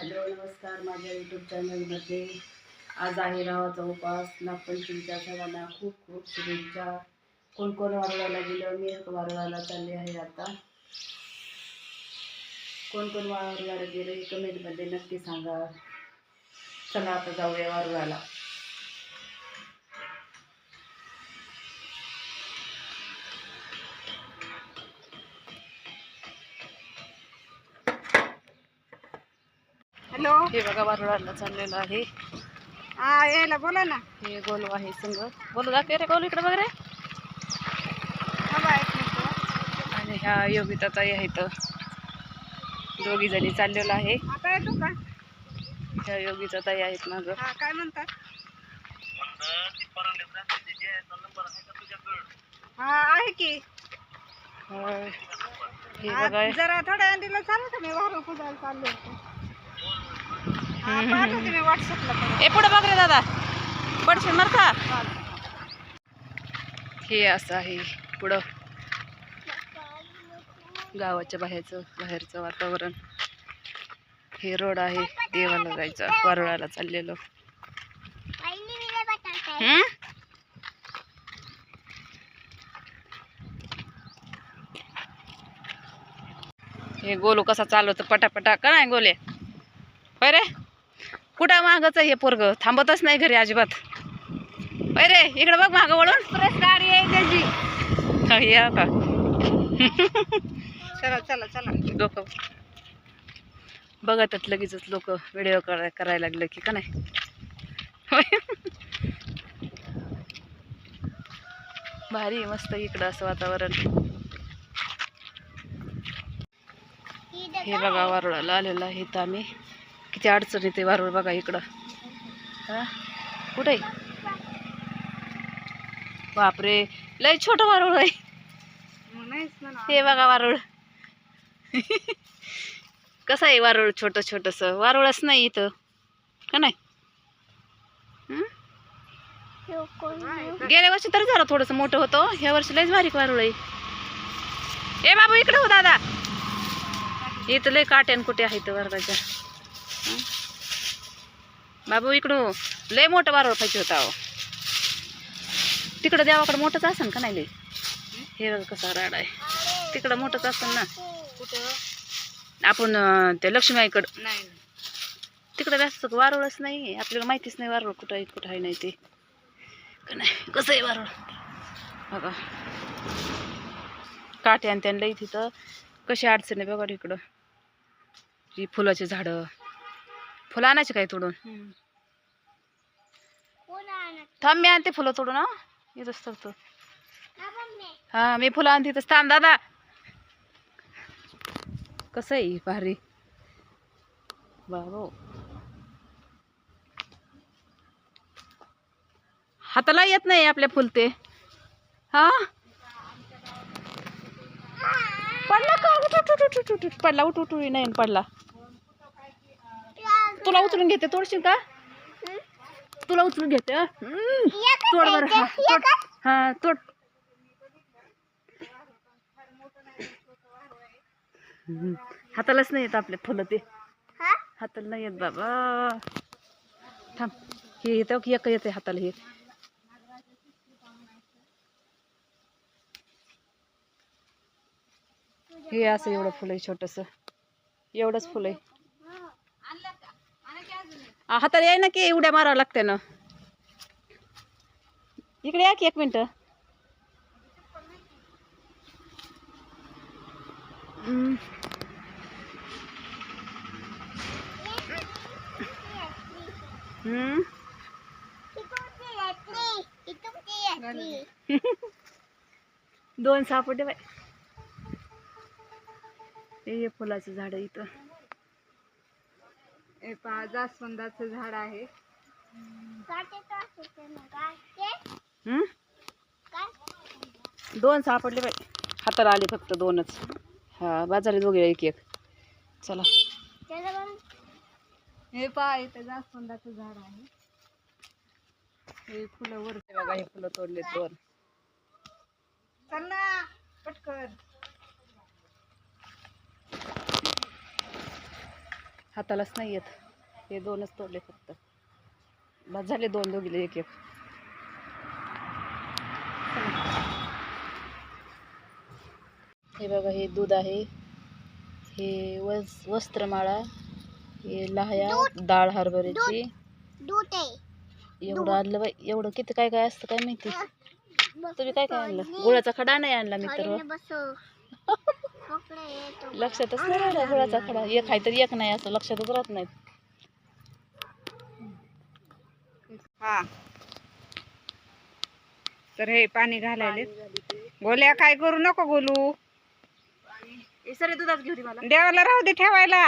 Hello नमस्कार माझ्या YouTube चॅनलमध्ये आज आहे रावाचा उपास. नागपंचमीच्या सर्वांना खूप खूप शुभेच्छा. कोण कोण वारुळाला गेलं, मी वारुळाला चालले आहे. आता कोण कोण वारुळाला गेलं हे कमेंटमध्ये नक्की सांगा. चला आता जाऊया वारुळाला. हॅलो, हे बघा वारुळाला चाललेलं आहे. हा यायला बोला ना. हे गोलू आहे संग. बोलू दाखव रे गोलू, इकडे बघ रे. आणि ह्या योगिता ताई आहेत, दोघी जणी चाललेलो आहे. आता येतो का? ह्या योगिता ताई आहेत माग. हा काय म्हणतात? हा आहे की. हे बघा जरा थोड्या वेळ दिलं चालेल का? मी वारू पुजायला चालले होते. हा पाहत होते मी व्हॉट्सअपला. ए पुढे बघ रे दादा, पडशील मर का. हे असं आहे पुढं गावाच्या बाहेरचं वातावरण. हे रोड आहे देवाला जायचं, वारुळाला चाललेलो. हे गोलू कसा चालवतो पटापटा का नाही गोले? होय रे, कुठं मागच हे पोरग थांबतच नाही घरी अजिबात. होय रे, इकडे बघ मागं वळून. एक्सप्रेस गाडी आहे त्याची. या का चला चला चला. लोक बघतात लगेचच, लोक व्हिडिओ करायला लागलं की का नाही. भारी मस्त इकडं असं वातावरण. हे बघा वारुळाला आलेलं आहे तर आम्ही. किती अडचण येते वारुळ बघा इकडं. हा कुठे? बापरे, लय छोटं वारुळ आहे. हे बघा वारुळ. कसं आहे वारुळ, छोटं छोटस वारुळच नाही इथं का नाही. गेल्या वर्षी तरी जरा थोडस मोठं होतं, ह्या वर्षी लयच बारीक वारुळ आहे. ए बाबू इकडे हो दादा, इथं लय काट्यान कुठे आहेत वर्गाच्या. बाबू इकडं लय मोठं वारुळ पाहिजे होता. अहो तिकडं देवाकडं मोठंच असेल का नाही लय. हे बघ कसा राड आहे, तिकडं मोठंच असेल ना. कुठं? आपण त्या लक्ष्मीआईकडं नाही, तिकडं जास्त वारुळच नाही. आपल्याला माहितीच नाही वारुळ कुठं आहे कुठं आहे नाही ते का नाही. कसं आहे वारुळ बघा, काटे आणि त्यांना तिथं कशी अडचण आहे बघा. इकडं ही फुलाची झाडं, फुलं आणायची काय तोडून. थांब मी आणते फुलं तोडून. हा येतच तर हा मी फुलं आणते तिथंच थांब दादा. कसं आहे भारी बाबा. हाताला येत नाही आपल्या फुलते. हा पडला का? पडला, उठ नाही पडला. तुला उचलून घेते, तोडशील का? तुला उचलून घेते. तोड बर. हा तोड. हातालाच नाही येत आपल्या फुलं ते, हाताला नाही येत बाबा. थांब, हे येतं की एक येते हाताला. हे असं एवढं फुल आहे छोटस, एवढंच फुल आहे. हाताला याय ना की उड्या मारावं लागते ना. इकडे या की एक मिनिट. दोन सापडे बाय. हे फुलाचं झाड इथं. हे पहा जास्वंदाचं झाड आहे. दोन सापडले बाई, हाताला आले फक्त दोनच. हा बाजारात दोघे एक एक. चला हे पहा इथं जास्वंदाचं झाड आहे. हे फुलं वरती बघा, हे फुलं तोडले दोन. चल ना पटकन. हातालाच नाही येत. हे 2च तोडले फक्त. बस झाले 2 दोघीले एक एक. हे बघा हे दूध आहे, हे वस्त्रमाळा, हे लाह्या, डाळ हरभऱ्याची. दूध आहे. एवढं आणलं बाई. एवढं किती काय काय असतं काय माहिती. तुम्ही काय काय आणलं? गुळाचा खडा नाही आणला मी तर. लक्षातच नाही राहिला गुळाचा खडा. एक आहे तर एक नाही असं लक्षातच राहत नाही. हा तर हे पाणी घालायले. गोल्या काय करू नको बोलू. सरे दुधात घेऊ दे मला. देवाला राहू दे ठेवायला.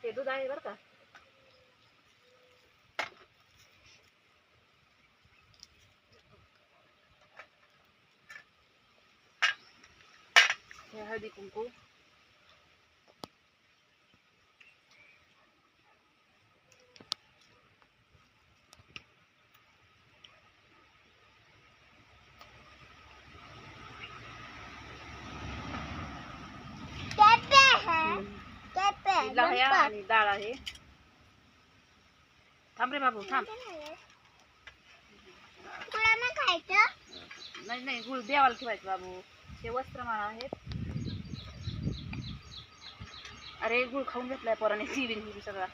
हे दूध आहे बरं का. हे हळदी कुंकू. लाह्या आणि डाळ आहे. थांब रे बाबू थांब. नाही नाही गुळ देवाला ठेवायचं बाबू. हे वस्त्रमाळा आहेत. अरे गुळ खाऊन घेतलाय पोराने. सिविन सगळा.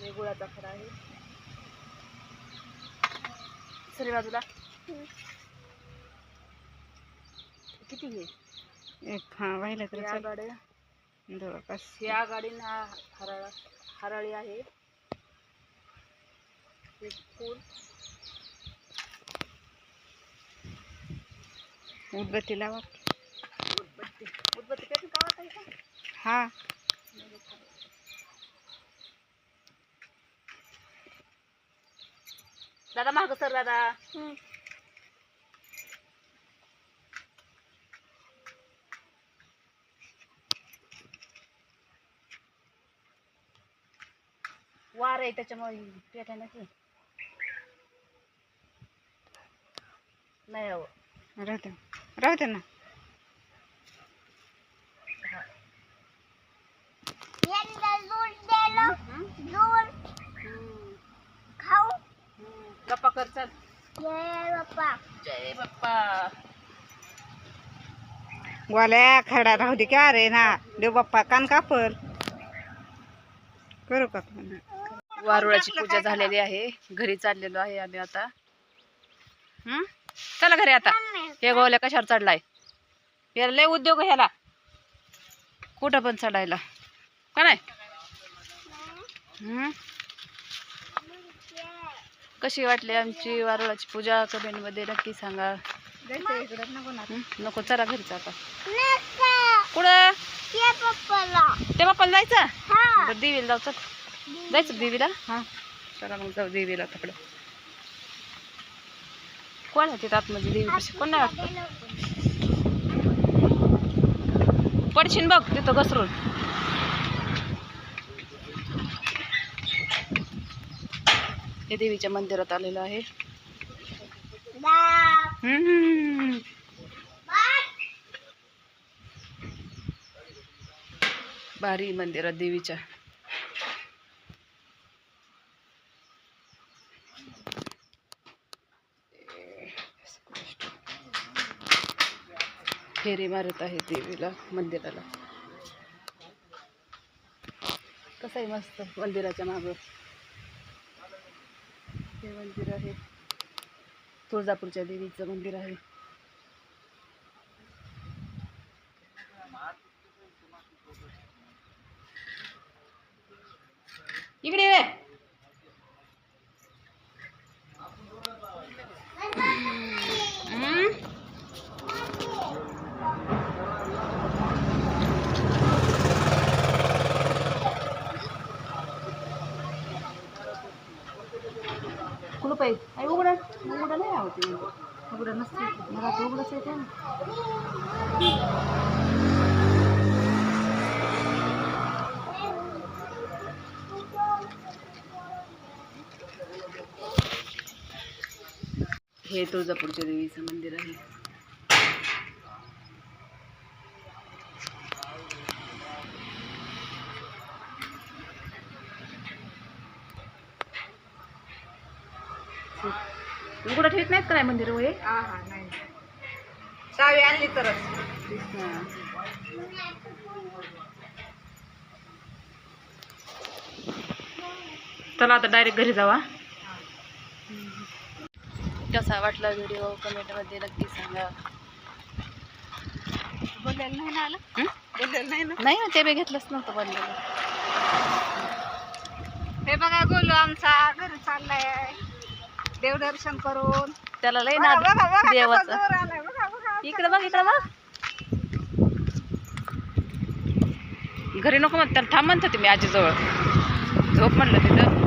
हे गुळाचा खडा आहे. सरे बाजूला. किती घे? एक हा वाहिलं तर या गाड्या. जवळपास या गाडीना हराळी आहे. हे फूल. उदबत्ती लावा. उदबत्ती उदबत्ती पेटून काढत आहे का? हा दादा माग सर दादा. वार आहे त्याच्यामुळे पेटाय नकी नाही हवं. राहते ना. गप्पा कर चल. जय बाप्पा. गोल्या खरडा राहू दे क्या रे ना. देव बाप्पा कान कापर करू का. वारुळाची पूजा झालेली आहे. घरी चाललेलो आहे आम्ही आता. चला घरी आता. हे गोल्या कशावर चढलाय. याला लय उद्योग ह्याला. कुठं पण चढायला का नाही. कशी वाटली आमची वारुळाची पूजा कमेंट मध्ये नक्की सांगा. नको चला घरीच आता. कुठं ते बाप्पाला जायचं. बरं देवीला जाऊ. चल जायचं देवीला. हा चला मग जाऊ देवीला. तिकडं कोण आहे तिथं आतमध्ये देवी. कोण नाही वाटतं. पडशीन बघ तिथं घसरून. हे देवीच्या मंदिरात आलेलं आहे. भारी मंदिरात देवीच्या. फेरी मारत आहे देवीला मंदिराला. कसं आहे मस्त मंदिराच्या मागं हे मंदिर आहे. तुळजापूरच्या देवीचं मंदिर आहे. इकडे रे. कुलूप आहे. आई उघडा उघडा नाही आवडते. उघडा नसते मला तर उघडच येते ना. हे तुळजापूरच्या देवीचं मंदिर आहे. उघडं ठेवत नाहीत का नाही मंदिर हे? हा हा नाही चावी आणली तरच. हां. चला आता डायरेक्ट घरी जावा. कसा वाटला व्हिडिओ कमेंटमध्ये नक्की सांगा. बोलायला नाही ना आलं. हं? बोलायला नाही ना. नाही ना ते बी घेतलंच नव्हतं बनलेलं. हे बघा गोलू आमचा घरी चाललाय देवदर्शन करून. त्याला लय बघा, नाद बघा, बघा, कसा देवाचं. जोर आलाय. बघा, बघा. इकडे बघ इकडे बघ. घरी नको म्हणत त्याला थांब म्हणत होते मी आजीजवळ. झोप म्हणलं तिथं.